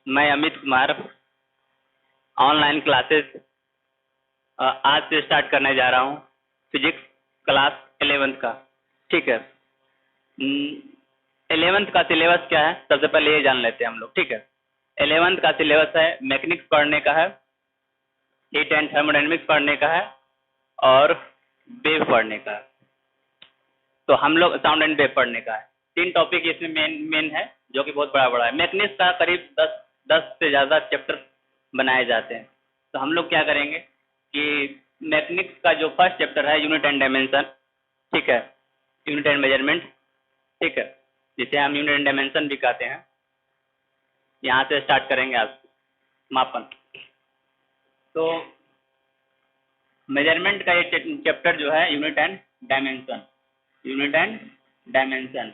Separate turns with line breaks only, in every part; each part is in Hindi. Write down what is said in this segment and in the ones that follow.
मैं अमित कुमार ऑनलाइन क्लासेस आज से स्टार्ट करने जा रहा हूँ। फिजिक्स क्लास 11th का। ठीक है। 11th का सिलेबस क्या है सबसे पहले ये जान लेते हैं हम लोग। ठीक है। 11th का सिलेबस है मैकेनिक्स पढ़ने का है, हीट एंड थर्मोडायनेमिक्स पढ़ने का है और वेव पढ़ने का है। तो हम लोग साउंड एंड वेव पढ़ने का है। 3 टॉपिक इसमें मेन है जो कि बहुत बड़ा है। मैकेनिक्स का करीब 10 से ज़्यादा चैप्टर बनाए जाते हैं। तो हम लोग क्या करेंगे कि मैकेनिक्स का जो फर्स्ट चैप्टर है यूनिट एंड डायमेंशन, ठीक है, यूनिट एंड मेजरमेंट, ठीक है, जिसे हम यूनिट एंड डायमेंशन भी कहते हैं, यहाँ से स्टार्ट करेंगे आज मापन। तो मेजरमेंट का ये चैप्टर जो है unit and dimension, unit and dimension.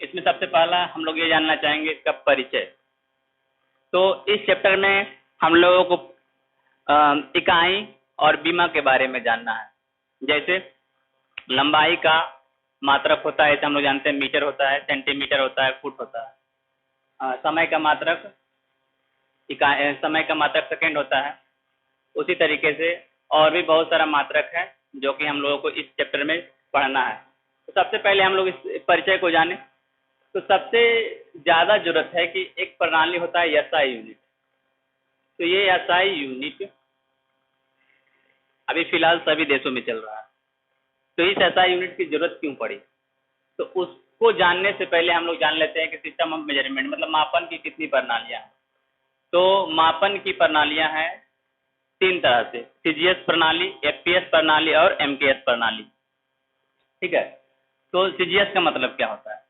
इसमें सबसे पहला हम लोग ये जानना चाहेंगे इसका परिचय। तो इस चैप्टर में हम लोगों को इकाई और बीमा के बारे में जानना है। जैसे लंबाई का मात्रक होता है, इसे हम लोग जानते हैं मीटर होता है, सेंटीमीटर होता है, फुट होता है। समय का मात्रक इकाई, समय का मात्रक सेकंड होता है। उसी तरीके से और भी बहुत सारा मात्रक है जो कि हम लोगों को इस चैप्टर में पढ़ना है। तो सबसे पहले हम लोग इस परिचय को जाने। तो सबसे ज़्यादा जरूरत है कि एक प्रणाली होता है एसआई यूनिट। तो ये एसआई यूनिट अभी फिलहाल सभी देशों में चल रहा है। तो इस एसआई यूनिट की जरूरत क्यों पड़ी? तो उसको जानने से पहले हम लोग जान लेते हैं कि सिस्टम ऑफ मेजरमेंट मतलब मापन की कितनी प्रणालियां हैं। तो मापन की प्रणालियां हैं 3 तरह से, सीजीएस प्रणाली, एफपीएस प्रणाली और एमकेएस प्रणाली। ठीक है। तो सीजीएस का मतलब क्या होता है?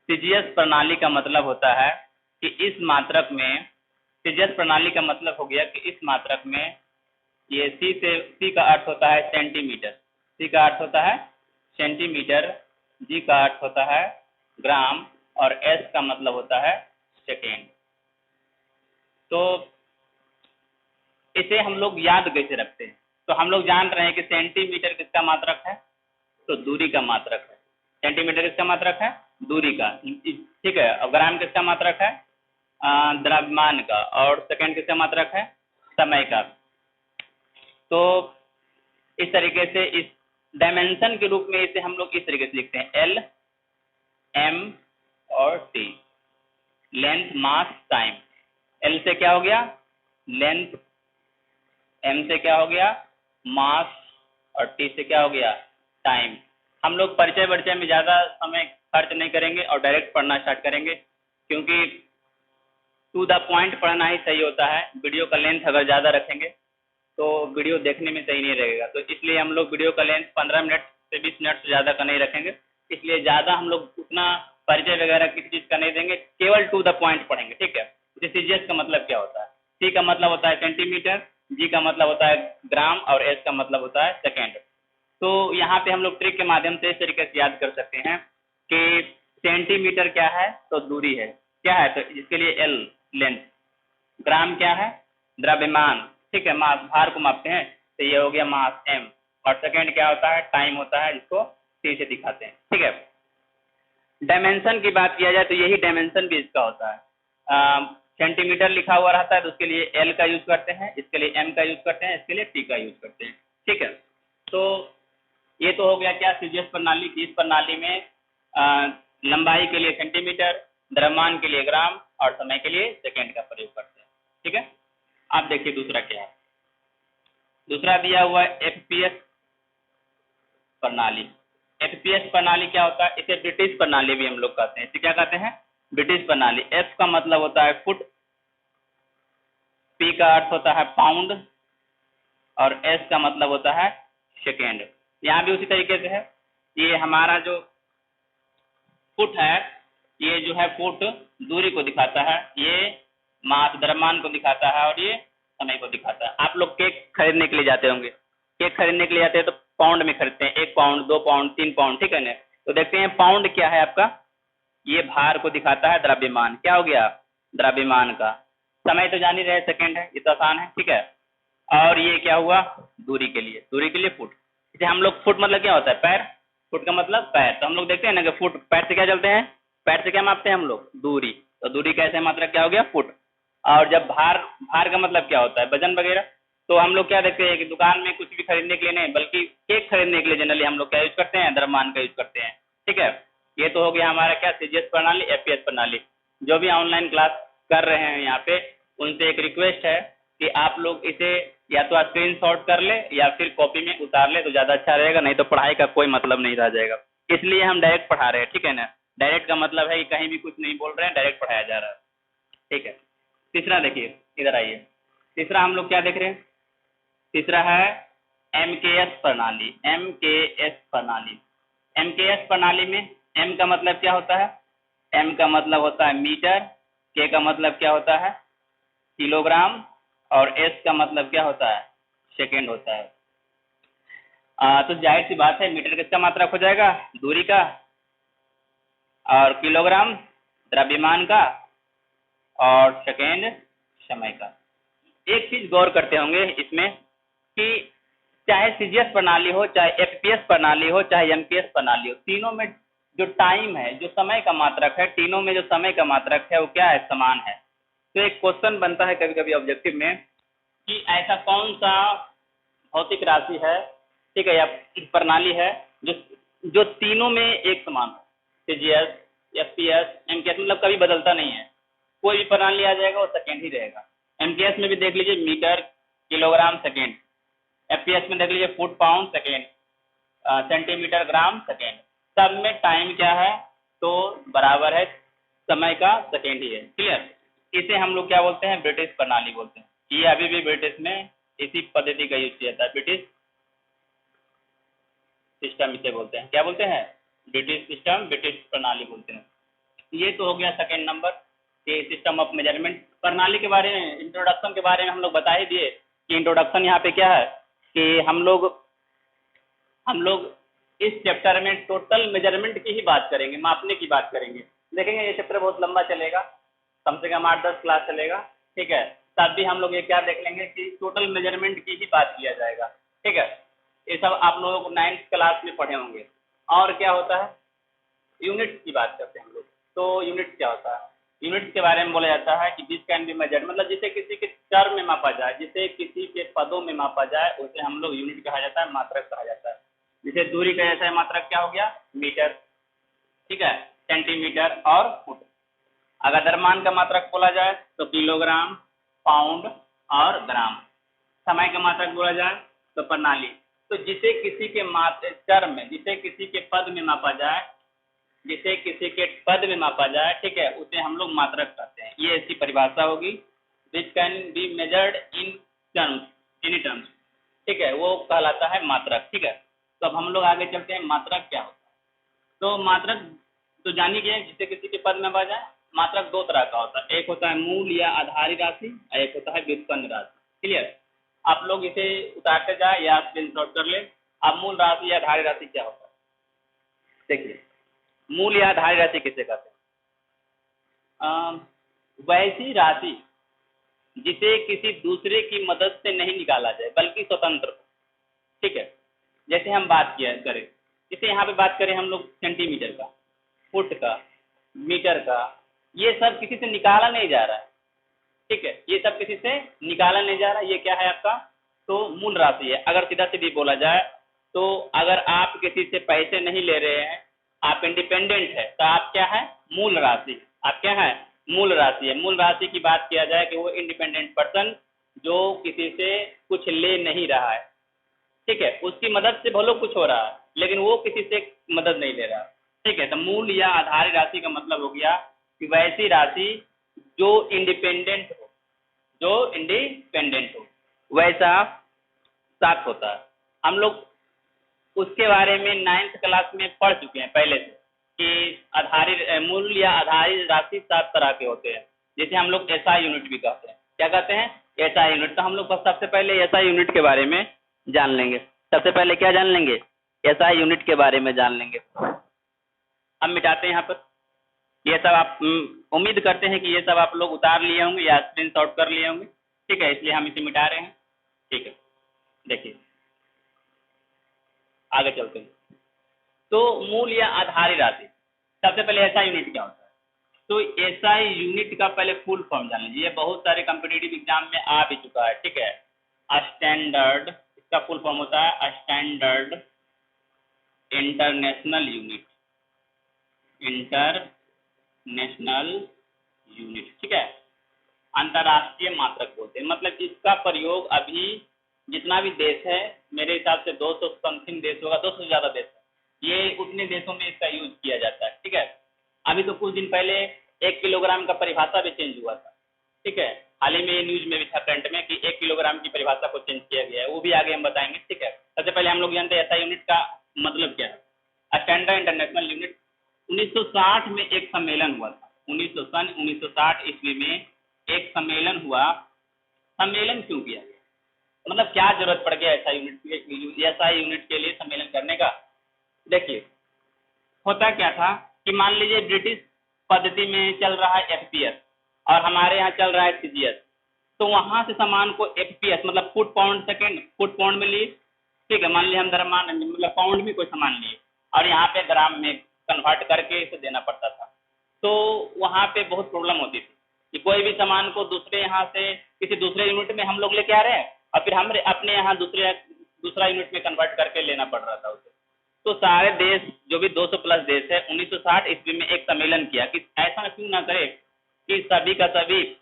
सीजीएस प्रणाली का मतलब होता है कि इस मात्रक में, सीजीएस प्रणाली का मतलब हो गया कि इस मात्रक में ये सी का अर्थ होता है सेंटीमीटर, सी का अर्थ होता है सेंटीमीटर, जी का अर्थ होता है ग्राम और एस का मतलब होता है सेकेंड। तो इसे हम लोग याद कैसे रखते हैं? तो हम लोग जान रहे हैं कि सेंटीमीटर किसका मात्रक है? तो दूरी का मात्रक है। सेंटीमीटर किसका मात्रक है? दूरी का। ठीक है। और ग्राम किसका मात्रक है? द्रव्यमान का। और सेकंड किसका मात्रक है? समय का। तो इस तरीके से इस डायमेंशन के रूप में इसे हम लोग इस तरीके से लिखते हैं, एल, एम और टी। लेंथ, मास, टाइम। एल से क्या हो गया? लेंथ। एम से क्या हो गया? मास। और टी से क्या हो गया? टाइम। हम लोग परिचय में ज़्यादा समय खर्च नहीं करेंगे और डायरेक्ट पढ़ना स्टार्ट करेंगे, क्योंकि टू द पॉइंट पढ़ना ही सही होता है। वीडियो का लेंथ अगर ज़्यादा रखेंगे तो वीडियो देखने में सही नहीं रहेगा। तो इसलिए हम लोग वीडियो का लेंथ 15 मिनट से 20 मिनट से ज़्यादा का नहीं रखेंगे। इसलिए ज़्यादा हम लोग उतना परिचय वगैरह किसी चीज़ का नहीं देंगे, केवल टू द पॉइंट पढ़ेंगे। ठीक है। सीजीएस का मतलब क्या होता है? सी का मतलब होता है सेंटीमीटर, जी का मतलब होता है ग्राम और एस का मतलब होता है सेकेंड। तो यहाँ पे हम लोग ट्रिक के माध्यम से इस तरीके से याद कर सकते हैं कि सेंटीमीटर क्या है? तो दूरी है। क्या है? तो इसके लिए एल, लेंथ। ग्राम क्या है? द्रव्यमान। ठीक है, मास, भार को मापते हैं। तो ये हो गया मास, एम। और सेकेंड क्या होता है? टाइम होता है, जिसको टी से दिखाते हैं। ठीक है। डायमेंशन की बात किया जाए तो यही डायमेंशन भी इसका होता है। सेंटीमीटर लिखा हुआ रहता है तो उसके लिए एल का यूज करते हैं, इसके लिए एम का यूज करते हैं, इसके लिए टी का यूज करते हैं। ठीक है। तो ये तो हो गया क्या? सीजीएस प्रणाली की। इस प्रणाली में लंबाई के लिए सेंटीमीटर, द्रव्यमान के लिए ग्राम और समय के लिए सेकेंड का प्रयोग करते हैं। ठीक है। आप देखिए दूसरा क्या है। दूसरा दिया हुआ है एफपीएस प्रणाली। एफपीएस प्रणाली क्या होता है? इसे ब्रिटिश प्रणाली भी हम लोग कहते हैं। इसे क्या कहते हैं? ब्रिटिश प्रणाली। एफ का मतलब होता है फुट, पी का अर्थ होता है पाउंड और एस का मतलब होता है सेकेंड। यहाँ भी उसी तरीके से है। ये हमारा जो फुट है, ये जो है फुट दूरी को दिखाता है, ये मास द्रव्यमान को दिखाता है और ये समय को दिखाता है। आप लोग केक खरीदने के लिए जाते होंगे, केक खरीदने के लिए जाते हैं तो पाउंड में खरीदते हैं, 1 पाउंड, 2 पाउंड, 3 पाउंड। ठीक है ना। तो देखते हैं पाउंड क्या है आपका? ये भार को दिखाता है, द्रव्यमान। क्या हो गया? द्रव्यमान का। समय तो जान ही रहे, सेकेंड है, ये तो आसान है। ठीक है। और ये क्या हुआ? दूरी के लिए, दूरी के लिए फुट। जैसे हम लोग, फुट मतलब क्या होता है? पैर। फुट का मतलब पैर। तो हम लोग देखते हैं ना कि फुट, पैर से क्या चलते हैं, पैर से क्या मापते हैं हम लोग, दूरी। तो दूरी का ऐसे मात्रक क्या हो गया, फुट। और जब भार, भार का मतलब क्या होता है, वजन वगैरह। तो हम लोग क्या देखते हैं कि दुकान में कुछ भी खरीदने के लिए नहीं, बल्कि केक खरीदने के लिए जनरली हम लोग क्या यूज करते हैं, द्रव्यमान का यूज करते हैं। ठीक है, ये तो हो गया हमारा क्या, सीजीएस प्रणाली, एपीएस प्रणाली। जो भी ऑनलाइन क्लास कर रहे हैं यहाँ पे, उनसे एक रिक्वेस्ट है कि आप लोग इसे या तो स्क्रीन शॉट कर ले या फिर कॉपी में उतार ले तो ज़्यादा अच्छा रहेगा, नहीं तो पढ़ाई का कोई मतलब नहीं रह जाएगा। इसलिए हम डायरेक्ट पढ़ा रहे हैं, ठीक है ना। डायरेक्ट का मतलब है कि कहीं भी कुछ नहीं बोल रहे हैं, डायरेक्ट पढ़ाया जा रहा है। ठीक है, तीसरा देखिए, इधर आइए। तीसरा हम लोग क्या देख रहे हैं, तीसरा है एमकेएस प्रणाली। एमकेएस प्रणाली, एमकेएस प्रणाली में एम का मतलब क्या होता है, एम का मतलब होता है मीटर, के का मतलब क्या होता है, किलोग्राम, और एस का मतलब क्या होता है, सेकेंड होता है। तो जाहिर सी बात है, मीटर किसका मात्रक हो जाएगा, दूरी का, और किलोग्राम द्रव्यमान का, और सेकेंड समय का। एक चीज गौर करते होंगे इसमें कि चाहे सीजीएस प्रणाली हो, चाहे एफपीएस प्रणाली हो, चाहे एमपीएस प्रणाली हो, तीनों में जो टाइम है, जो समय का मात्रक है, तीनों में जो समय का मात्रक है वो क्या है, समान है। तो एक क्वेश्चन बनता है कभी कभी ऑब्जेक्टिव में कि ऐसा कौन सा भौतिक राशि है, ठीक है, या प्रणाली है जो जो तीनों में एक समान हो। सीजीएस, एफपीएस, एमपीएस मतलब कभी बदलता नहीं है, कोई भी प्रणाली आ जाएगा वो सेकेंड ही रहेगा। एमपीएस में भी देख लीजिए मीटर, किलोग्राम, सेकेंड। एफपीएस में देख लीजिए फुट, पाउंड, सेकेंड, सेंटीमीटर, ग्राम, सेकेंड। सब में टाइम क्या है, तो बराबर है, समय का सेकेंड ही है। क्लियर। इसे हम लोग क्या बोलते हैं, ब्रिटिश प्रणाली बोलते हैं। ये अभी भी ब्रिटिश में इसी पद्धति का यूज किया जाता है, ब्रिटिश सिस्टम इसे बोलते हैं। क्या बोलते हैं, ब्रिटिश सिस्टम, ब्रिटिश प्रणाली बोलते हैं। ये तो हो गया सेकेंड नंबर कि सिस्टम ऑफ मेजरमेंट। प्रणाली के बारे में, इंट्रोडक्शन के बारे में हम लोग बता ही दिए कि इंट्रोडक्शन यहाँ पे क्या है कि हम लोग इस चैप्टर में टोटल मेजरमेंट की ही बात करेंगे, मापने की बात करेंगे। देखेंगे ये चैप्टर बहुत लंबा चलेगा, कम से कम 8-10 क्लास चलेगा, ठीक है। तब भी हम लोग ये क्या देख लेंगे कि टोटल मेजरमेंट की ही बात किया जाएगा, ठीक है। ये सब आप लोगों को 9th क्लास में पढ़े होंगे। और क्या होता है, यूनिट्स की बात करते हैं हम लोग। तो यूनिट्स क्या होता है, यूनिट्स के बारे में बोला जाता है कि दिस कैन बी मेजर्ड, मतलब जिसे किसी के टर्म में मापा जाए, जिसे किसी के पदों में मापा जाए, उसे हम लोग यूनिट कहा जाता है, मात्रक कहा जाता है। जैसे दूरी का ऐसा मात्रक क्या हो गया, मीटर, ठीक है, सेंटीमीटर और फुट। अगर द्रव्यमान का मात्रक बोला जाए तो किलोग्राम, पाउंड और ग्राम। समय का मात्रक बोला जाए तो प्रणाली। तो जिसे किसी के टर्म में, जिसे किसी के पद में मापा जाए, जिसे किसी के पद में मापा जाए, ठीक है, उसे हम लोग मात्रक कहते हैं। ये इसकी परिभाषा होगी, which can be measured in terms, any terms, ठीक है, वो कहलाता है मात्रक। ठीक है, तो अब हम लोग आगे चलते हैं, मात्रक क्या होता है। तो मात्रक तो जानी गया, जिसे किसी के पद में मापा जाए। मात्रक दो तरह का होता है, एक होता है मूल या आधारी राशि, और एक होता है व्युत्पन्न राशि। क्लियर। आप लोग इसे उतारते जाए या स्क्रीनशॉट कर ले। अब मूल राशि या आधारी राशि क्या होता है, देखिए, मूल या आधारी राशि किसे कहते हैं, वैसी राशि जिसे किसी दूसरे की मदद से नहीं निकाला जाए बल्कि स्वतंत्र हो। ठीक है, जैसे हम बात किया करें, जैसे यहाँ पे बात करें हम लोग सेंटीमीटर का, फुट का, मीटर का, ये सब किसी से निकाला नहीं जा रहा है। ठीक है, ये सब किसी से निकाला नहीं जा रहा है। ये क्या है आपका, तो मूल राशि है। अगर सीधा सीधी बोला जाए तो अगर आप किसी से पैसे नहीं ले रहे हैं, आप इंडिपेंडेंट है, तो आप क्या है, मूल राशि। आप क्या है, मूल राशि है। मूल राशि की बात किया जाए कि वो इंडिपेंडेंट पर्सन जो किसी से कुछ ले नहीं रहा है, ठीक है, उसकी मदद से भलो कुछ हो रहा है लेकिन वो किसी से मदद नहीं ले रहा। ठीक है, तो मूल या आधारी राशि का मतलब हो गया कि वैसी राशि जो इंडिपेंडेंट हो, जो इंडिपेंडेंट हो, वैसा सात होता है। हम लोग उसके बारे में 9th क्लास में पढ़ चुके हैं पहले से कि आधारी मूल या आधारी राशि 7 तरह के होते हैं, जिसे हम लोग एसआई यूनिट भी कहते हैं। क्या कहते हैं, एसआई यूनिट। तो हम लोग सबसे पहले एसआई यूनिट के बारे में जान लेंगे। सबसे पहले क्या जान लेंगे, एसआई यूनिट के बारे में जान लेंगे। हम मिटाते हैं यहाँ पर, ये सब आप उम्मीद करते हैं कि ये सब आप लोग उतार लिए होंगे या स्क्रीनशॉट कर लिए होंगे। ठीक है, इसलिए हम इसे मिटा रहे हैं। ठीक है, देखिए आगे चलते हैं। तो मूल या आधारी राशि, सबसे पहले एसआई यूनिट क्या होता है? तो एसआई यूनिट का पहले फुल फॉर्म जान लीजिए, बहुत सारे कॉम्पिटिटिव एग्जाम में आ भी चुका है, ठीक है। स्टैंडर्ड, इसका फुल फॉर्म होता है standard international unit, international unit, ठीक है। अंतर्राष्ट्रीय मात्रक बोलते हैं। मतलब इसका प्रयोग अभी जितना भी देश है, मेरे हिसाब से 200 समथिंग देश होगा, 200 से ज़्यादा देश है, ये उतने देशों में इसका यूज किया जाता है, ठीक है। अभी तो कुछ दिन पहले 1 किलोग्राम का परिभाषा भी चेंज हुआ था, ठीक है। हाल ही में ये न्यूज में भी था, करंट में, कि 1 किलोग्राम की परिभाषा को चेंज किया गया है, वो भी आगे हम बताएंगे, ठीक है। सबसे पहले हम लोग जानते हैं ऐसा यूनिट का मतलब क्या है। स्टैंडर्ड इंटरनेशनल यूनिट 1960 में एक सम्मेलन हुआ था, 1960 ईस्वी में एक सम्मेलन हुआ। सम्मेलन क्यों किया गया, मतलब क्या जरूरत पड़ गया ऐसा यूनिट के लिए सम्मेलन करने का? देखिए, होता क्या था कि मान लीजिए ब्रिटिश पद्धति में चल रहा है एफपीएस और हमारे यहाँ चल रहा है सीजीएस, तो वहां से सामान को एफपीएस मतलब foot pound second, foot pound में लिए, ठीक है। मान लीजिए हम द्रव्यमान मतलब पाउंड में कोई सामान लिए और यहाँ पे ग्राम में कन्वर्ट करके इसे देना पड़ता था, तो वहाँ पे बहुत प्रॉब्लम होती थी कि कोई भी सामान को दूसरे यहाँ से किसी दूसरे यूनिट में हम लोग लेके आ रहे हैं और फिर हम अपने यहाँ दूसरा यूनिट में कन्वर्ट करके लेना पड़ रहा था उसे। तो सारे देश, जो भी 200 प्लस देश है, 1960 ईस्वी में एक सम्मेलन किया कि ऐसा क्यों ना करे कि सभी का सभी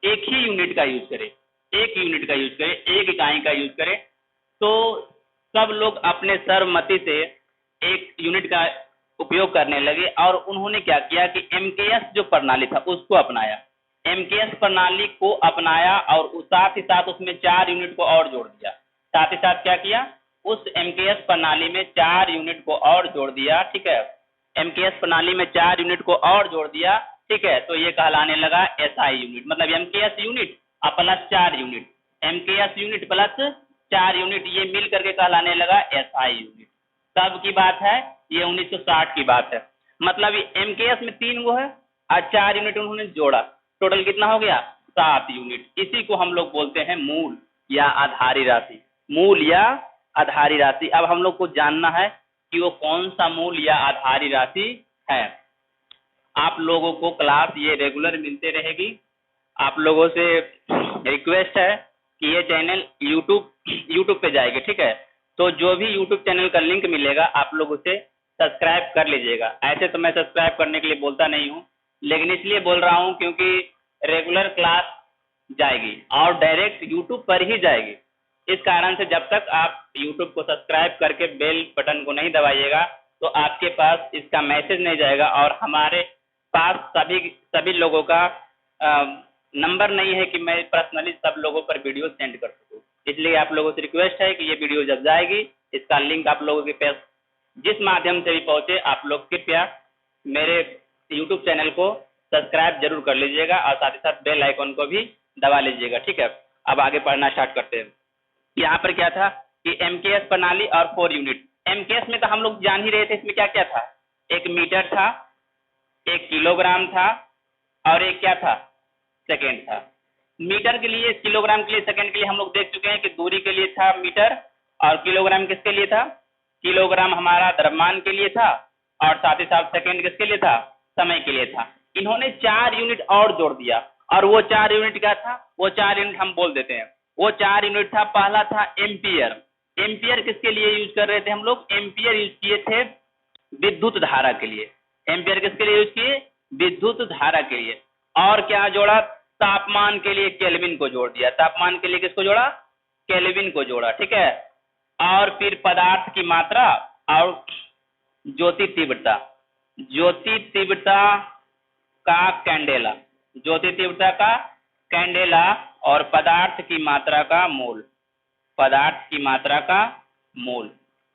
एक ही यूनिट का यूज करे, एक यूनिट का यूज करे, एक इकाई का यूज करे। तो सब लोग अपने सर्वमति से एक यूनिट का उपयोग करने लगे और उन्होंने क्या किया कि एमकेएस जो प्रणाली था उसको अपनाया। एमकेएस प्रणाली को अपनाया और साथ ही साथ उसमें 4 यूनिट को और जोड़ दिया। साथ ही साथ क्या किया, उस एमकेएस प्रणाली में 4 यूनिट को और जोड़ दिया, ठीक है। एमकेएस प्रणाली में 4 यूनिट को और जोड़ दिया, ठीक है। तो ये कहलाने लगा एसआई यूनिट, मतलब एमकेएस यूनिट और plus 4 unit, MKS unit plus 4 unit, ये मिल करके कहलाने लगा एसआई यूनिट। कब की बात है, ये 1960 की बात है। मतलब एमकेएस में 3 वो है और 4 यूनिट उन्होंने जोड़ा, टोटल कितना हो गया, 7 यूनिट। इसी को हम लोग बोलते हैं मूल या आधारी राशि, मूल या आधारी राशि। अब हम लोग को जानना है कि वो कौन सा मूल या आधारी राशि है। आप लोगों को क्लास ये रेगुलर मिलते रहेगी। आप लोगों से रिक्वेस्ट है कि ये चैनल यूट्यूब पे जाएगी, ठीक है। तो जो भी यूट्यूब चैनल का लिंक मिलेगा आप लोग उसे सब्सक्राइब कर लीजिएगा। ऐसे तो मैं सब्सक्राइब करने के लिए बोलता नहीं हूँ, लेकिन इसलिए बोल रहा हूँ क्योंकि रेगुलर क्लास जाएगी और डायरेक्ट यूट्यूब पर ही जाएगी। इस कारण से जब तक आप यूट्यूब को सब्सक्राइब करके बेल बटन को नहीं दबाइएगा तो आपके पास इसका मैसेज नहीं जाएगा और हमारे पास सभी लोगों का नंबर नहीं है कि मैं पर्सनली सब लोगों पर वीडियो सेंड कर सकूं। इसलिए आप लोगों से रिक्वेस्ट है कि ये वीडियो जब जाएगी इसका लिंक आप लोगों के पास जिस माध्यम से भी पहुंचे, आप लोग कृपया मेरे यूट्यूब चैनल को सब्सक्राइब जरूर कर लीजिएगा और साथ ही साथ बेल आइकन को भी दबा लीजिएगा, ठीक है। अब आगे पढ़ना स्टार्ट करते हैं। यहाँ पर क्या था कि एमकेएस प्रणाली और 4 यूनिट। एमकेएस में तो हम लोग जान ही रहे थे, इसमें क्या क्या था, एक मीटर था, एक किलोग्राम था और एक क्या था, सेकेंड था। मीटर के लिए, किलोग्राम के लिए, सेकेंड के लिए हम लोग देख चुके हैं कि दूरी के लिए था मीटर और किलोग्राम किसके लिए था, किलोग्राम हमारा द्रव्यमान के लिए था और साथ ही साथ सेकेंड किसके लिए था, समय के लिए था। इन्होंने 4 यूनिट और जोड़ दिया और वो 4 यूनिट क्या था, वो 4 यूनिट हम बोल देते हैं। वो 4 यूनिट था, पहला था एम्पियर। एम्पियर किसके लिए यूज कर रहे थे हम लोग, एम्पियर यूज किए थे विद्युत धारा के लिए। एम्पियर किसके लिए यूज किए, विद्युत धारा के लिए। और क्या जोड़ा, तापमान के लिए केल्विन को जोड़ दिया। तापमान के लिए किसको जोड़ा, केल्विन को जोड़ा, ठीक है। और फिर पदार्थ की मात्रा और ज्योति तीव्रता, ज्योति तीव्रता का कैंडेला, ज्योति तीव्रता का कैंडेला और पदार्थ की मात्रा का मोल, पदार्थ की मात्रा का मोल,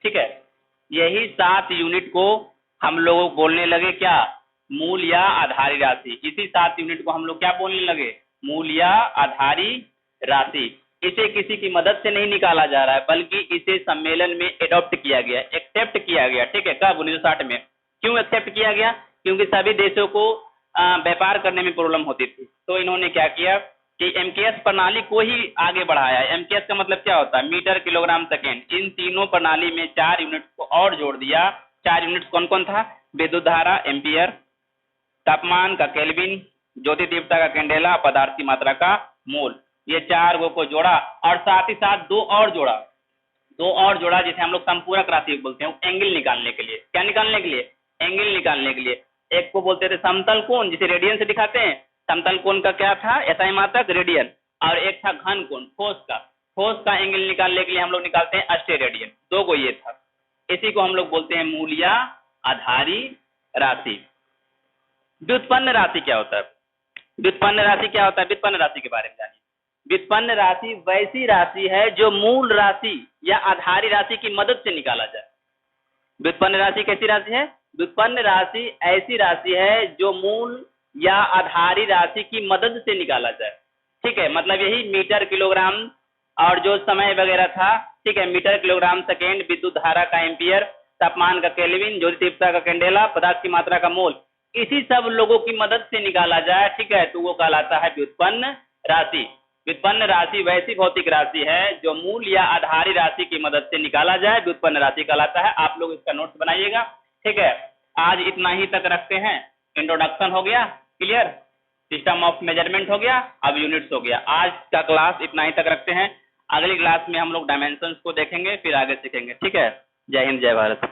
ठीक है। यही 7 यूनिट को हम लोग बोलने लगे क्या, मूल या आधारी राशि। इसी 7 यूनिट को हम लोग क्या बोलने लगे, मूल या आधारी राशि। इसे किसी की मदद से नहीं निकाला जा रहा है बल्कि इसे सम्मेलन में एडॉप्ट किया गया, एक्सेप्ट किया गया, ठीक है। कब, 1960 में। क्यों एक्सेप्ट किया गया, क्योंकि सभी देशों को व्यापार करने में प्रॉब्लम होती थी। तो इन्होंने क्या किया कि एमकेएस प्रणाली को ही आगे बढ़ाया। एमकेएस का मतलब क्या होता है, मीटर, किलोग्राम, सेकेंड। इन तीनों प्रणाली में 4 यूनिट को और जोड़ दिया 4 यूनिट्स कौन कौन था? विद्युत धारा एम्पियर, तापमान का केल्विन, ज्योति तीव्रता का कैंडेला, पदार्थ की मात्रा का मोल। ये 4 को जोड़ा और साथ ही साथ दो और जोड़ा जिसे हम लोग संपूरक राशि बोलते हैं, एंगल निकालने के लिए। क्या निकालने के लिए? एंगल निकालने के लिए। एक को बोलते थे समतल कोण, जिसे रेडियन से दिखाते हैं। समतल कोण का क्या था? SI मात्रक रेडियन। और एक था घन कोण, ठोस का एंगल निकालने के लिए हम लोग निकालते हैं अस्टेरेडियन। 2 को ये था। इसी को हम लोग बोलते हैं मूल या आधारी राशि। व्युत्पन्न राशि क्या होता है? व्युत्पन्न राशि क्या होता है? व्युत्पन्न राशि के बारे में जानिए। व्युत्पन्न राशि वैसी राशि है जो मूल राशि या आधारी राशि की मदद से निकाला जाए। व्युत्पन्न राशि कैसी राशि है? व्युत्पन्न राशि ऐसी राशि है जो मूल या आधारी राशि की मदद से निकाला जाए। ठीक है, मतलब यही मीटर किलोग्राम और जो समय वगैरह था, ठीक है, मीटर किलोग्राम सेकेंड, विद्युत धारा का एम्पियर, तापमान का केल्विन, ज्योति तीव्रता का कैंडेला, पदार्थ की मात्रा का मोल, इसी सब लोगों की मदद से निकाला जाए। ठीक है, तो वो कहलाता है व्युत्पन्न राशि। व्युत्पन्न राशि वैसी भौतिक राशि है जो मूल या आधारी राशि की मदद से निकाला जाए, व्युत्पन्न राशि कहलाता है। आप लोग इसका नोट्स बनाइएगा। ठीक है, आज इतना ही तक रखते हैं। इंट्रोडक्शन हो गया क्लियर, सिस्टम ऑफ मेजरमेंट हो गया, अब यूनिट्स हो गया। आज का क्लास इतना ही तक रखते हैं। अगली क्लास में हम लोग डायमेंशंस को देखेंगे, फिर आगे सीखेंगे। ठीक है, जय हिंद, जय भारत।